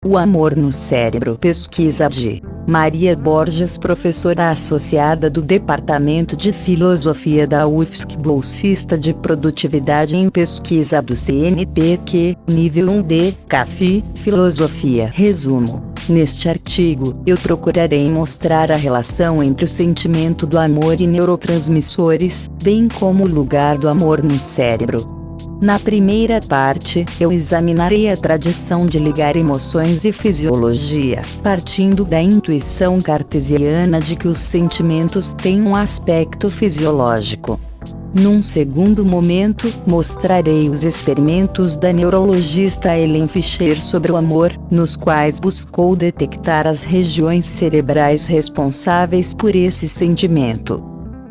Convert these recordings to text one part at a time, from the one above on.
O amor no cérebro. Pesquisa de Maria Borges, professora associada do Departamento de Filosofia da UFSC, bolsista de produtividade em pesquisa do CNPq, nível 1D, CAFI, Filosofia. Resumo: neste artigo, eu procurarei mostrar a relação entre o sentimento do amor e neurotransmissores, bem como o lugar do amor no cérebro. Na primeira parte, eu examinarei a tradição de ligar emoções e fisiologia, partindo da intuição cartesiana de que os sentimentos têm um aspecto fisiológico. Num segundo momento, mostrarei os experimentos da neurologista Helen Fisher sobre o amor, nos quais buscou detectar as regiões cerebrais responsáveis por esse sentimento.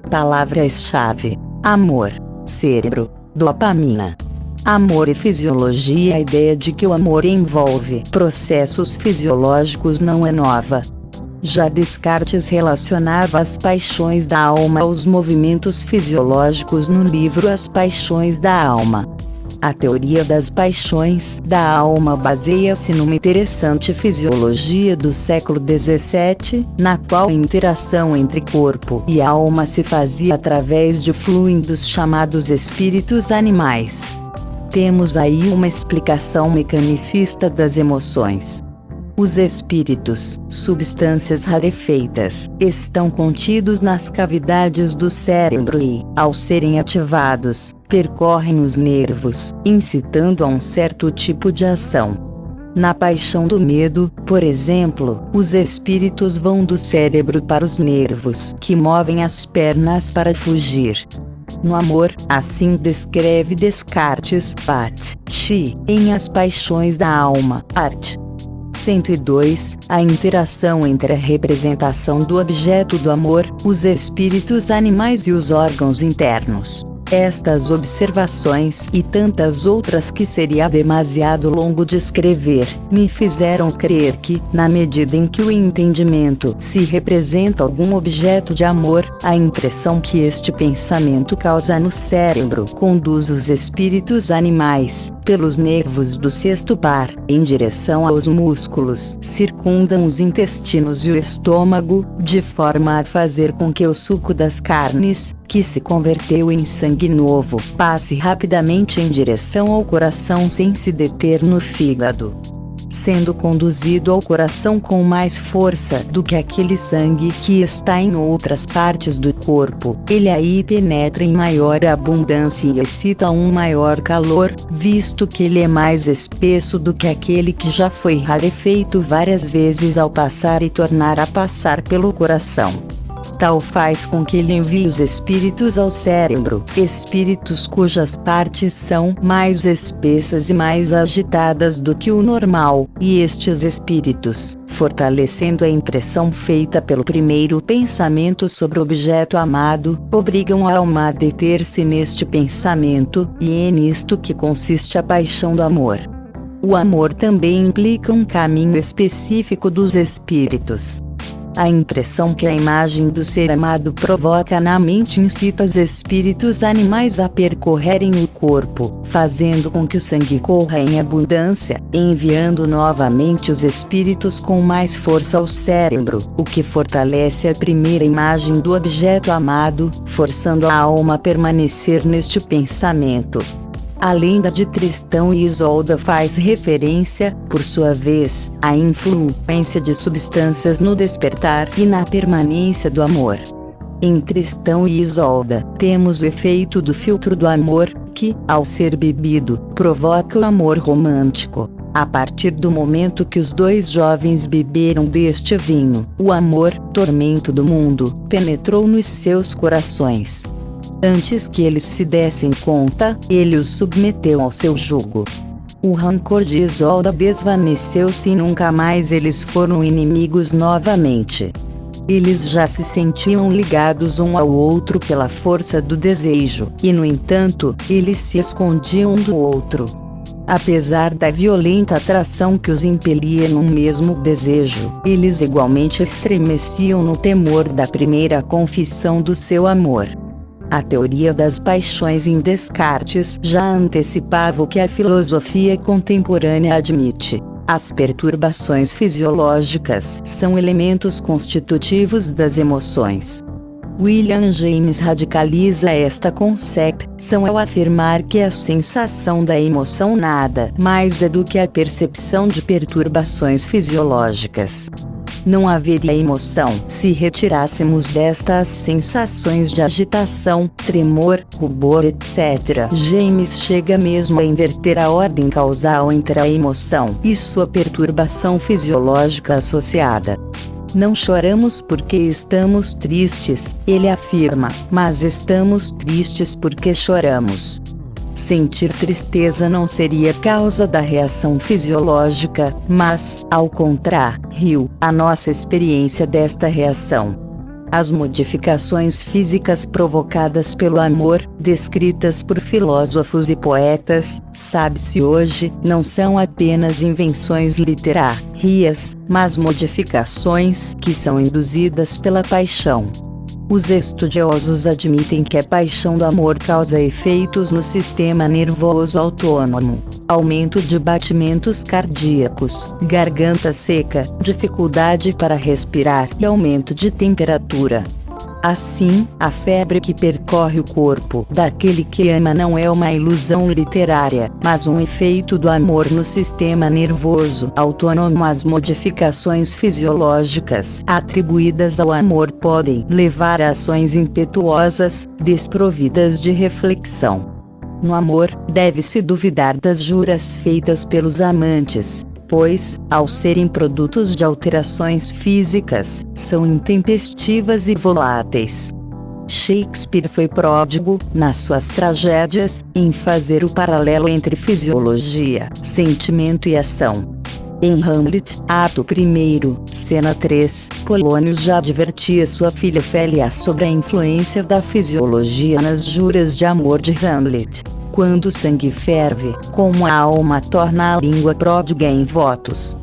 Palavras-chave: amor, cérebro, dopamina. Amor e fisiologia. A ideia de que o amor envolve processos fisiológicos não é nova. Já Descartes relacionava as paixões da alma aos movimentos fisiológicos no livro As Paixões da Alma. A teoria das paixões da alma baseia-se numa interessante fisiologia do século XVII, na qual a interação entre corpo e alma se fazia através de fluidos chamados espíritos animais. Temos aí uma explicação mecanicista das emoções. Os espíritos, substâncias rarefeitas, estão contidos nas cavidades do cérebro e, ao serem ativados, percorrem os nervos, incitando a um certo tipo de ação. Na paixão do medo, por exemplo, os espíritos vão do cérebro para os nervos, que movem as pernas para fugir. No amor, assim descreve Descartes, Pat. Chi, em As Paixões da Alma, Art. 102, a interação entre a representação do objeto do amor, os espíritos animais e os órgãos internos. Estas observações, e tantas outras que seria demasiado longo descrever, me fizeram crer que, na medida em que o entendimento se representa algum objeto de amor, a impressão que este pensamento causa no cérebro conduz os espíritos animais, pelos nervos do sexto par, em direção aos músculos, circundam os intestinos e o estômago, de forma a fazer com que o suco das carnes, que se converteu em sangue novo, passe rapidamente em direção ao coração sem se deter no fígado. Sendo conduzido ao coração com mais força do que aquele sangue que está em outras partes do corpo, ele aí penetra em maior abundância e excita um maior calor, visto que ele é mais espesso do que aquele que já foi rarefeito várias vezes ao passar e tornar a passar pelo coração. Tal faz com que ele envie os espíritos ao cérebro, espíritos cujas partes são mais espessas e mais agitadas do que o normal, e estes espíritos, fortalecendo a impressão feita pelo primeiro pensamento sobre o objeto amado, obrigam a alma a deter-se neste pensamento, e é nisto que consiste a paixão do amor. O amor também implica um caminho específico dos espíritos. A impressão que a imagem do ser amado provoca na mente incita os espíritos animais a percorrerem o corpo, fazendo com que o sangue corra em abundância, enviando novamente os espíritos com mais força ao cérebro, o que fortalece a primeira imagem do objeto amado, forçando a alma a permanecer neste pensamento. A lenda de Tristão e Isolda faz referência, por sua vez, à influência de substâncias no despertar e na permanência do amor. Em Tristão e Isolda, temos o efeito do filtro do amor, que, ao ser bebido, provoca o amor romântico. A partir do momento que os dois jovens beberam deste vinho, o amor, tormento do mundo, penetrou nos seus corações. Antes que eles se dessem conta, ele os submeteu ao seu jugo. O rancor de Isolda desvaneceu-se e nunca mais eles foram inimigos novamente. Eles já se sentiam ligados um ao outro pela força do desejo, e no entanto, eles se escondiam um do outro. Apesar da violenta atração que os impelia num mesmo desejo, eles igualmente estremeciam no temor da primeira confissão do seu amor. A teoria das paixões em Descartes já antecipava o que a filosofia contemporânea admite. As perturbações fisiológicas são elementos constitutivos das emoções. William James radicaliza esta concepção ao afirmar que a sensação da emoção nada mais é do que a percepção de perturbações fisiológicas. Não haveria emoção se retirássemos destas sensações de agitação, tremor, rubor, etc. James chega mesmo a inverter a ordem causal entre a emoção e sua perturbação fisiológica associada. Não choramos porque estamos tristes, ele afirma, mas estamos tristes porque choramos. Sentir tristeza não seria causa da reação fisiológica, mas, ao contrário, a nossa experiência desta reação. As modificações físicas provocadas pelo amor, descritas por filósofos e poetas, sabe-se hoje, não são apenas invenções literárias, mas modificações que são induzidas pela paixão. Os estudiosos admitem que a paixão do amor causa efeitos no sistema nervoso autônomo, aumento de batimentos cardíacos, garganta seca, dificuldade para respirar e aumento de temperatura. Assim, a febre que percorre o corpo daquele que ama não é uma ilusão literária, mas um efeito do amor no sistema nervoso autônomo. As modificações fisiológicas atribuídas ao amor podem levar a ações impetuosas, desprovidas de reflexão. No amor, deve-se duvidar das juras feitas pelos amantes, pois, ao serem produtos de alterações físicas, são intempestivas e voláteis. Shakespeare foi pródigo, nas suas tragédias, em fazer o paralelo entre fisiologia, sentimento e ação. Em Hamlet, ato 1, cena 3, Polônio já advertia sua filha Ofélia sobre a influência da fisiologia nas juras de amor de Hamlet. Quando o sangue ferve, como a alma torna a língua pródiga em votos.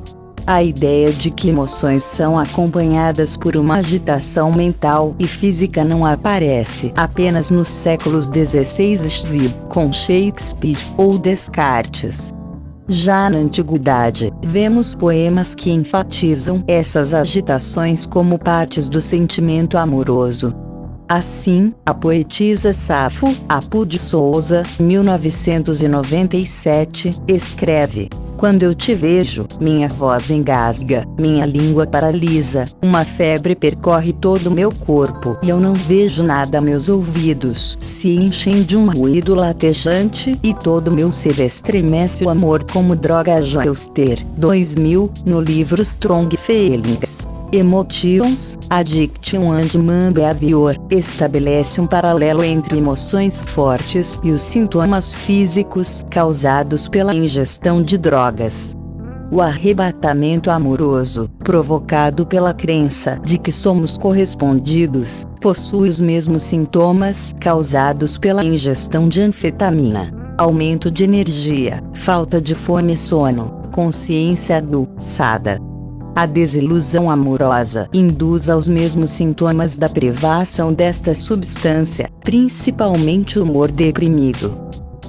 A ideia de que emoções são acompanhadas por uma agitação mental e física não aparece apenas nos séculos XVI e XV, com Shakespeare ou Descartes. Já na antiguidade, vemos poemas que enfatizam essas agitações como partes do sentimento amoroso. Assim, a poetisa Safo, Apu de Souza, 1997, escreve: "Quando eu te vejo, minha voz engasga, minha língua paralisa, uma febre percorre todo o meu corpo e eu não vejo nada, meus ouvidos se enchem de um ruído latejante e todo meu ser estremece, o amor como droga". Joyster, 2000, no livro Strong Feelings, Emotions, Addiction and Human Behavior, estabelece um paralelo entre emoções fortes e os sintomas físicos causados pela ingestão de drogas. O arrebatamento amoroso, provocado pela crença de que somos correspondidos, possui os mesmos sintomas causados pela ingestão de anfetamina: aumento de energia, falta de fome e sono, consciência aguçada. A desilusão amorosa induz aos mesmos sintomas da privação desta substância, principalmente o humor deprimido.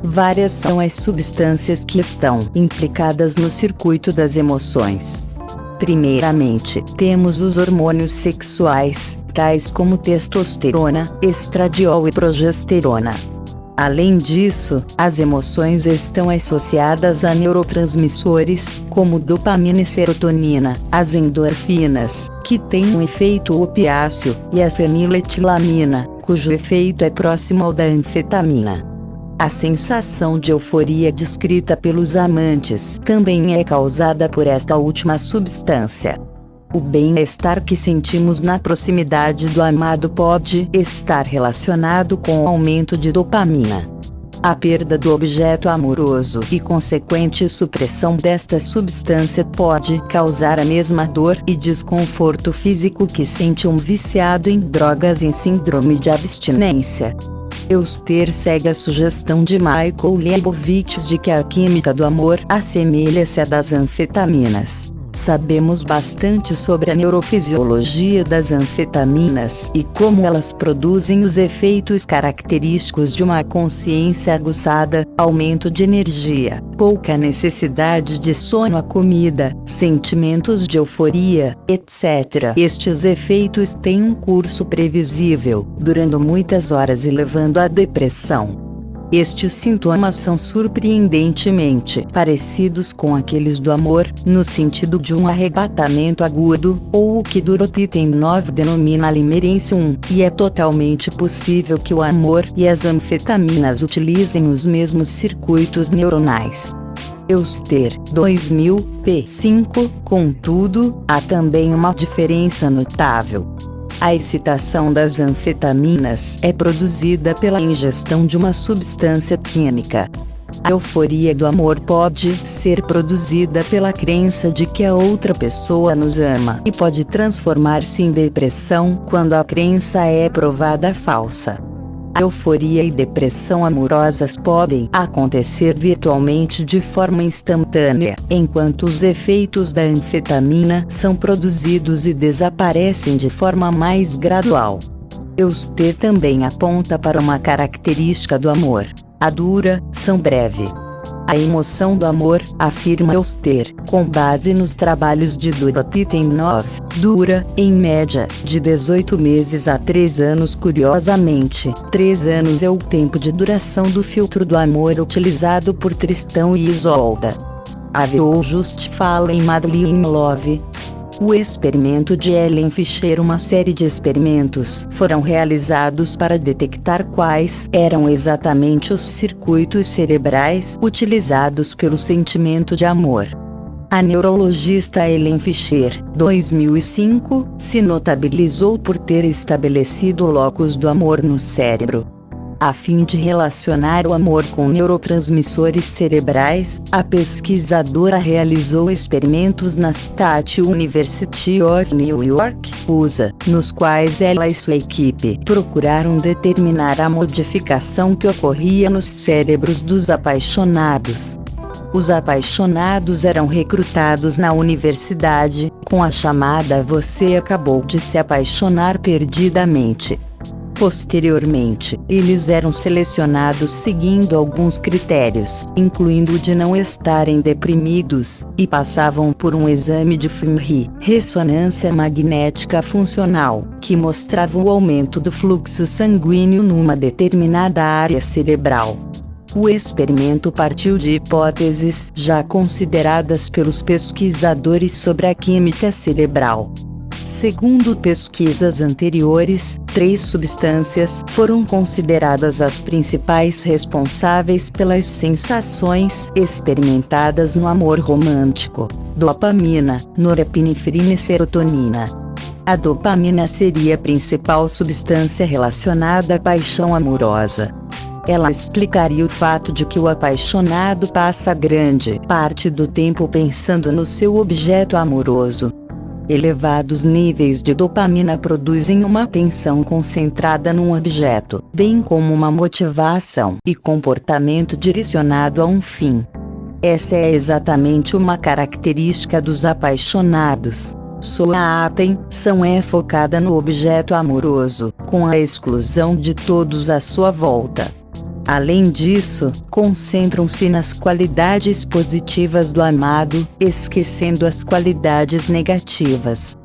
Várias são as substâncias que estão implicadas no circuito das emoções. Primeiramente, temos os hormônios sexuais, tais como testosterona, estradiol e progesterona. Além disso, as emoções estão associadas a neurotransmissores, como dopamina e serotonina, as endorfinas, que têm um efeito opiáceo, e a feniletilamina, cujo efeito é próximo ao da anfetamina. A sensação de euforia descrita pelos amantes também é causada por esta última substância. O bem-estar que sentimos na proximidade do amado pode estar relacionado com o aumento de dopamina. A perda do objeto amoroso e consequente supressão desta substância pode causar a mesma dor e desconforto físico que sente um viciado em drogas em síndrome de abstinência. Joyster segue a sugestão de Michael Leibovitz de que a química do amor assemelha-se à das anfetaminas. sabemos bastante sobre a neurofisiologia das anfetaminas e como elas produzem os efeitos característicos de uma consciência aguçada, aumento de energia, pouca necessidade de sono à comida, sentimentos de euforia, etc. Estes efeitos têm um curso previsível, durando muitas horas e levando à depressão. Estes sintomas são surpreendentemente parecidos com aqueles do amor, no sentido de um arrebatamento agudo, ou o que Dorothy item 9 denomina limerência 1, e é totalmente possível que o amor e as anfetaminas utilizem os mesmos circuitos neuronais. Euster, 2000, p. 5, contudo, há também uma diferença notável. A excitação das anfetaminas é produzida pela ingestão de uma substância química. A euforia do amor pode ser produzida pela crença de que a outra pessoa nos ama e pode transformar-se em depressão quando a crença é provada falsa. A euforia e depressão amorosas podem acontecer virtualmente de forma instantânea, enquanto os efeitos da anfetamina são produzidos e desaparecem de forma mais gradual. Euster também aponta para uma característica do amor: a duração breve. A emoção do amor, afirma Euster, com base nos trabalhos de Dorothy item 9, dura, em média, de 18 meses a 3 anos. Curiosamente, 3 anos é o tempo de duração do filtro do amor utilizado por Tristão e Isolda. Averroes Just fala em Madly in Love. O experimento de Ellen Fisher. Uma série de experimentos foram realizados para detectar quais eram exatamente os circuitos cerebrais utilizados pelo sentimento de amor. A neurologista Ellen Fisher, 2005, se notabilizou por ter estabelecido o locus do amor no cérebro. A fim de relacionar o amor com neurotransmissores cerebrais, a pesquisadora realizou experimentos na State University of New York, USA, nos quais ela e sua equipe procuraram determinar a modificação que ocorria nos cérebros dos apaixonados. Os apaixonados eram recrutados na universidade, com a chamada "Você acabou de se apaixonar perdidamente". Posteriormente, eles eram selecionados seguindo alguns critérios, incluindo o de não estarem deprimidos, e passavam por um exame de fMRI, ressonância magnética funcional, que mostrava o aumento do fluxo sanguíneo numa determinada área cerebral. O experimento partiu de hipóteses já consideradas pelos pesquisadores sobre a química cerebral. Segundo pesquisas anteriores, 3 substâncias foram consideradas as principais responsáveis pelas sensações experimentadas no amor romântico: dopamina, norepinefrina e serotonina. A dopamina seria a principal substância relacionada à paixão amorosa. Ela explicaria o fato de que o apaixonado passa grande parte do tempo pensando no seu objeto amoroso. Elevados níveis de dopamina produzem uma atenção concentrada num objeto, bem como uma motivação e comportamento direcionado a um fim. Essa é exatamente uma característica dos apaixonados. Sua atenção é focada no objeto amoroso, com a exclusão de todos à sua volta. Além disso, concentram-se nas qualidades positivas do amado, esquecendo as qualidades negativas.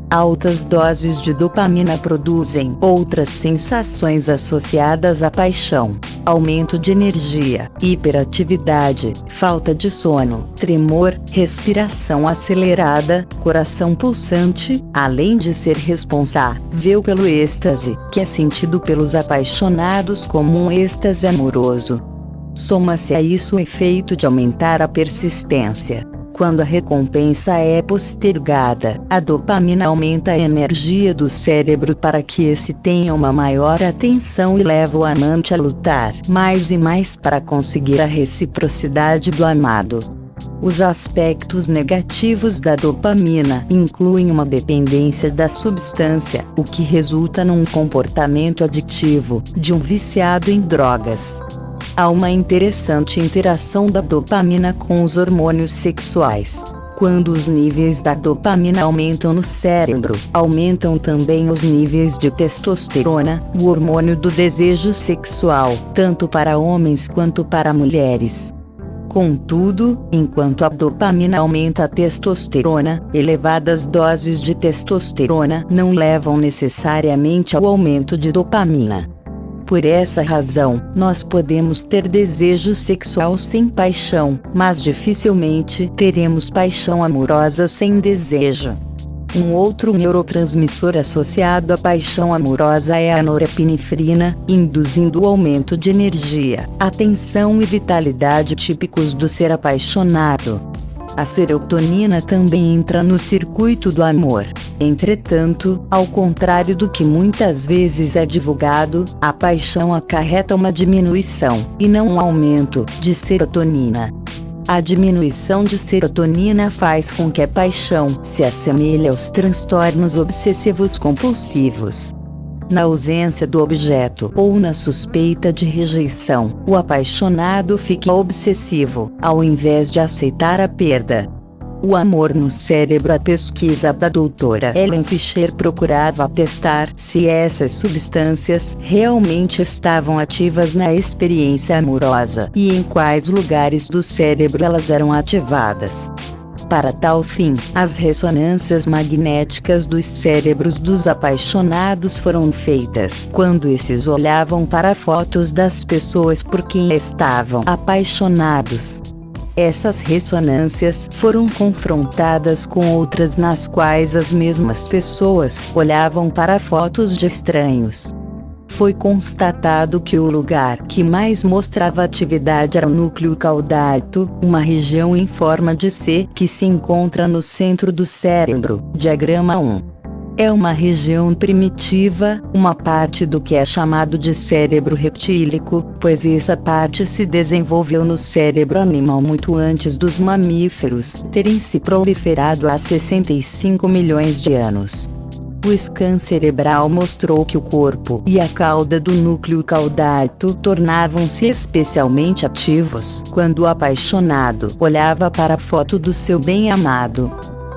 Altas doses de dopamina produzem outras sensações associadas à paixão: aumento de energia, hiperatividade, falta de sono, tremor, respiração acelerada, coração pulsante, além de ser responsável pelo êxtase, que é sentido pelos apaixonados como um êxtase amoroso. Soma-se a isso o efeito de aumentar a persistência. Quando a recompensa é postergada, a dopamina aumenta a energia do cérebro para que esse tenha uma maior atenção e leva o amante a lutar mais e mais para conseguir a reciprocidade do amado. Os aspectos negativos da dopamina incluem uma dependência da substância, o que resulta num comportamento aditivo, de um viciado em drogas. Há uma interessante interação da dopamina com os hormônios sexuais. Quando os níveis da dopamina aumentam no cérebro, aumentam também os níveis de testosterona, o hormônio do desejo sexual, tanto para homens quanto para mulheres. Contudo, enquanto a dopamina aumenta a testosterona, elevadas doses de testosterona não levam necessariamente ao aumento de dopamina. Por essa razão, nós podemos ter desejo sexual sem paixão, mas dificilmente teremos paixão amorosa sem desejo. Um outro neurotransmissor associado à paixão amorosa é a norepinefrina, induzindo o aumento de energia, atenção e vitalidade típicos do ser apaixonado. A serotonina também entra no circuito do amor. Entretanto, ao contrário do que muitas vezes é divulgado, a paixão acarreta uma diminuição, e não um aumento, de serotonina. A diminuição de serotonina faz com que a paixão se assemelhe aos transtornos obsessivos compulsivos. Na ausência do objeto ou na suspeita de rejeição, o apaixonado fica obsessivo, ao invés de aceitar a perda. O amor no cérebro. A pesquisa da doutora Ellen Fisher procurava testar se essas substâncias realmente estavam ativas na experiência amorosa e em quais lugares do cérebro elas eram ativadas. Para tal fim, as ressonâncias magnéticas dos cérebros dos apaixonados foram feitas quando esses olhavam para fotos das pessoas por quem estavam apaixonados. Essas ressonâncias foram confrontadas com outras nas quais as mesmas pessoas olhavam para fotos de estranhos. Foi constatado que o lugar que mais mostrava atividade era o núcleo caudato, uma região em forma de C que se encontra no centro do cérebro, diagrama 1. É uma região primitiva, uma parte do que é chamado de cérebro retílico, pois essa parte se desenvolveu no cérebro animal muito antes dos mamíferos terem se proliferado há 65 milhões de anos. O scan cerebral mostrou que o corpo e a cauda do núcleo caudato tornavam-se especialmente ativos quando o apaixonado olhava para a foto do seu bem-amado.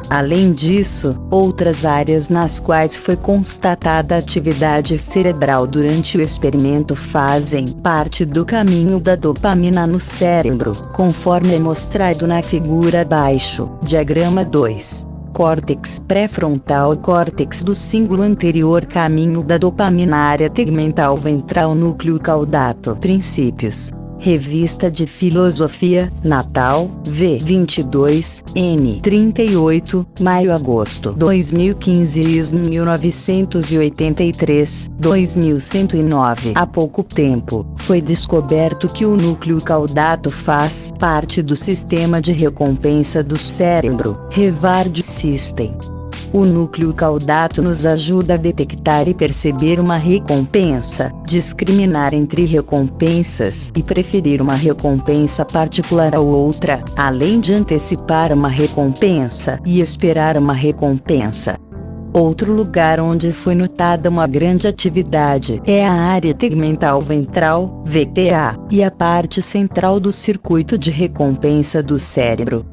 Além disso, outras áreas nas quais foi constatada atividade cerebral durante o experimento fazem parte do caminho da dopamina no cérebro, conforme é mostrado na figura abaixo, diagrama 2. Córtex pré-frontal, córtex do cíngulo anterior, caminho da dopamina, área tegmental ventral, núcleo caudato. Princípios. Revista de Filosofia, Natal, V. 22, N. 38, maio-agosto 2015, ISN 1983, 2109. Há pouco tempo, foi descoberto que o núcleo caudato faz parte do sistema de recompensa do cérebro, Reward System. O núcleo caudato nos ajuda a detectar e perceber uma recompensa, discriminar entre recompensas e preferir uma recompensa particular ou outra, além de antecipar uma recompensa e esperar uma recompensa. Outro lugar onde foi notada uma grande atividade é a área tegmental ventral, VTA, e a parte central do circuito de recompensa do cérebro.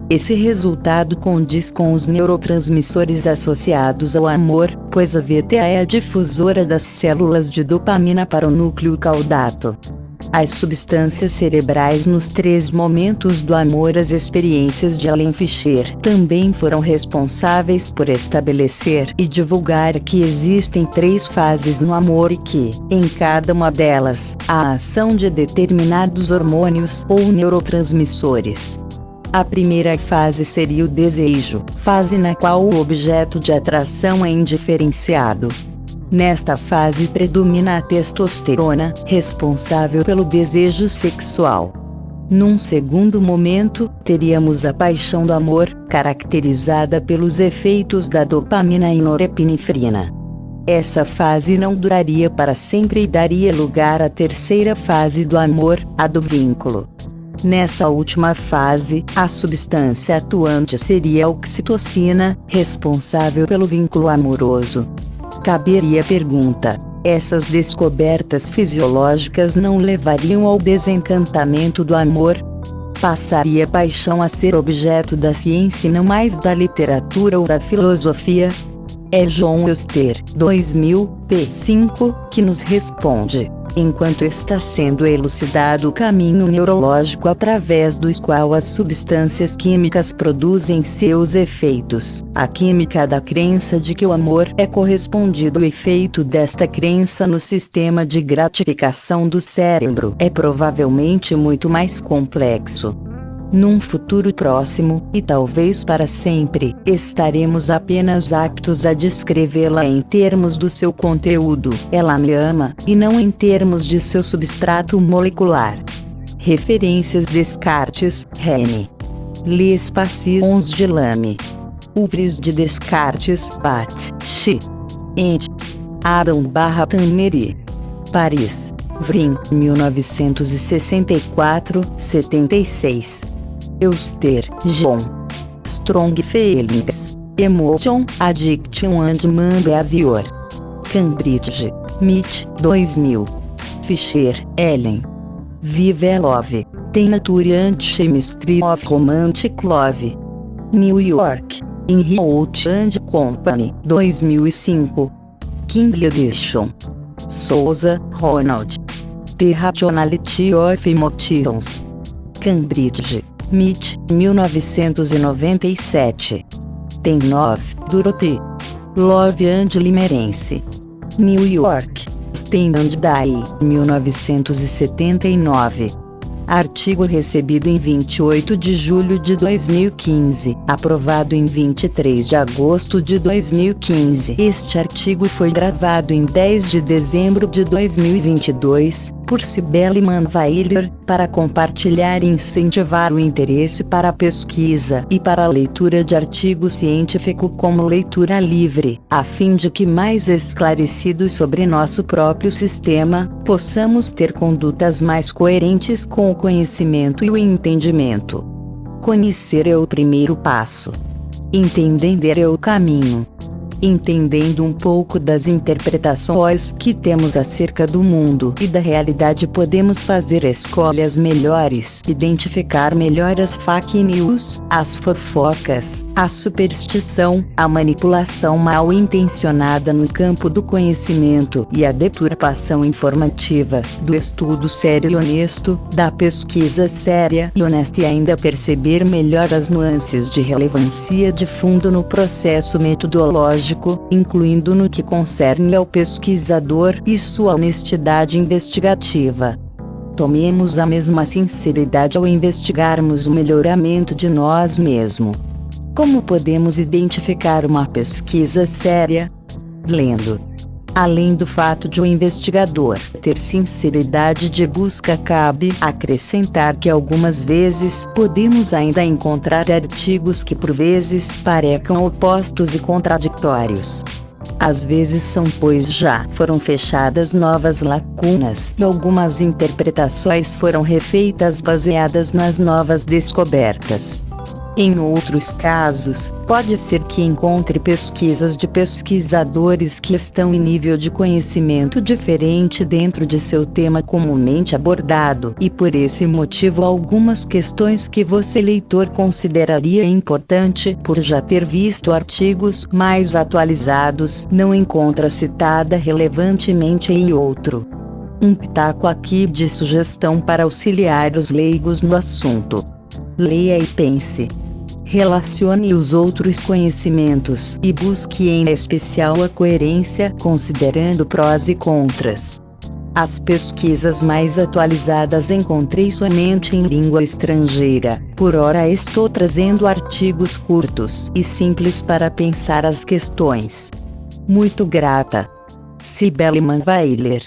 Esse resultado condiz com os neurotransmissores associados ao amor, pois a VTA é a difusora das células de dopamina para o núcleo caudato. As substâncias cerebrais nos 3 momentos do amor. As experiências de Ellen Fisher também foram responsáveis por estabelecer e divulgar que existem 3 fases no amor e que, em cada uma delas, há a ação de determinados hormônios ou neurotransmissores. A primeira fase seria o desejo, fase na qual o objeto de atração é indiferenciado. Nesta fase predomina a testosterona, responsável pelo desejo sexual. Num segundo momento, teríamos a paixão do amor, caracterizada pelos efeitos da dopamina e norepinefrina. Essa fase não duraria para sempre e daria lugar à terceira fase do amor, a do vínculo. Nessa última fase, a substância atuante seria a oxitocina, responsável pelo vínculo amoroso. Caberia a pergunta: essas descobertas fisiológicas não levariam ao desencantamento do amor? Passaria paixão a ser objeto da ciência e não mais da literatura ou da filosofia? É John Euster, 2000, p. 5, que nos responde. Enquanto está sendo elucidado o caminho neurológico através do qual as substâncias químicas produzem seus efeitos, a química da crença de que o amor é correspondido ao efeito desta crença no sistema de gratificação do cérebro é provavelmente muito mais complexo. Num futuro próximo, e talvez para sempre, estaremos apenas aptos a descrevê-la em termos do seu conteúdo, ela me ama, e não em termos de seu substrato molecular. Referências: Descartes, René. Les Passions de Lame. Uvres de Descartes, Bat, Chi. Ent. Adam/Tannery. Paris. Vrin, 1964-76. Euster, John. Strong Feelings, Emotion, Addiction and Behavior. Cambridge, MIT, 2000. Fischer, Ellen. Vive Love, The Nature and Chemistry of Romantic Love. New York, Inhofe and Company, 2005. Kindle Edition. Souza, Ronald. The Rationality of Emotions. Cambridge, MIT, 1997. Tem 9, Dorothy. Love and Limerence. New York, Stand and Die, 1979. Artigo recebido em 28 de julho de 2015, aprovado em 23 de agosto de 2015. Este artigo foi gravado em 10 de dezembro de 2022, por Cibele Manweiler, para compartilhar e incentivar o interesse para a pesquisa e para a leitura de artigo científico como leitura livre, a fim de que mais esclarecidos sobre nosso próprio sistema, possamos ter condutas mais coerentes com o conhecimento e o entendimento. Conhecer é o primeiro passo. Entender é o caminho. Entendendo um pouco das interpretações que temos acerca do mundo e da realidade, podemos fazer escolhas melhores, identificar melhor as fake news, as fofocas, a superstição, a manipulação mal intencionada no campo do conhecimento e a deturpação informativa, do estudo sério e honesto, da pesquisa séria e honesta, e ainda perceber melhor as nuances de relevância de fundo no processo metodológico, incluindo no que concerne ao pesquisador e sua honestidade investigativa. Tomemos a mesma sinceridade ao investigarmos o melhoramento de nós mesmos. Como podemos identificar uma pesquisa séria? Lendo. Além do fato de o investigador ter sinceridade de busca, cabe acrescentar que algumas vezes podemos ainda encontrar artigos que por vezes parecam opostos e contraditórios. Às vezes são, pois já foram fechadas novas lacunas e algumas interpretações foram refeitas baseadas nas novas descobertas. Em outros casos, pode ser que encontre pesquisas de pesquisadores que estão em nível de conhecimento diferente dentro de seu tema comumente abordado, e por esse motivo algumas questões que você, leitor, consideraria importante por já ter visto artigos mais atualizados, não encontra citada relevantemente em outro. Um pitaco aqui de sugestão para auxiliar os leigos no assunto. Leia e pense. Relacione os outros conhecimentos e busque em especial a coerência, considerando prós e contras. As pesquisas mais atualizadas encontrei somente em língua estrangeira. Por ora estou trazendo artigos curtos e simples para pensar as questões. Muito grata. Cibele Manweiler.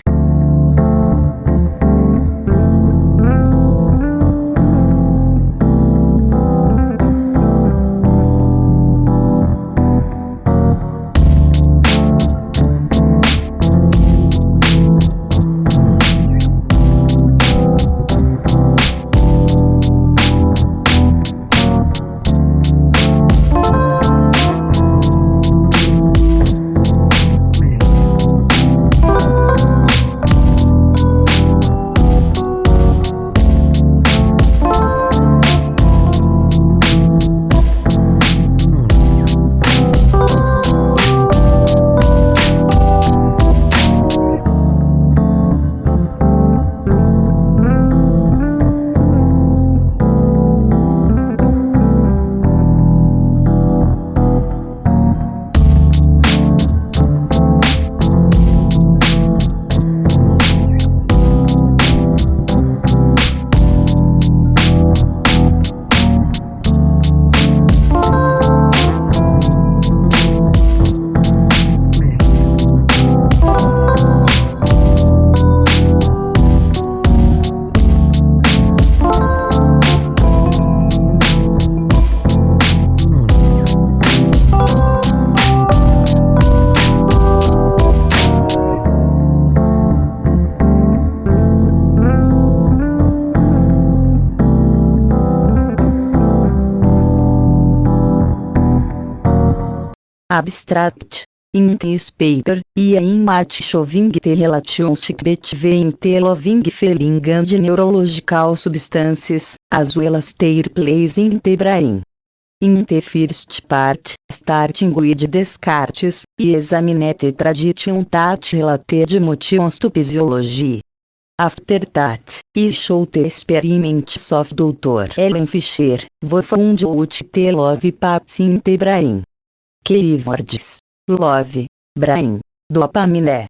Abstract. In this paper, in March showing the relationship between the loving feeling and neurological substances, as well as their place in the brain. In the first part, starting with Descartes, examined the tradition that related emotions to physiology. After that, showed the experiments of Dr. Ellen Fisher, who found out the love paths in the brain. Keywords: love, brain, dopamine,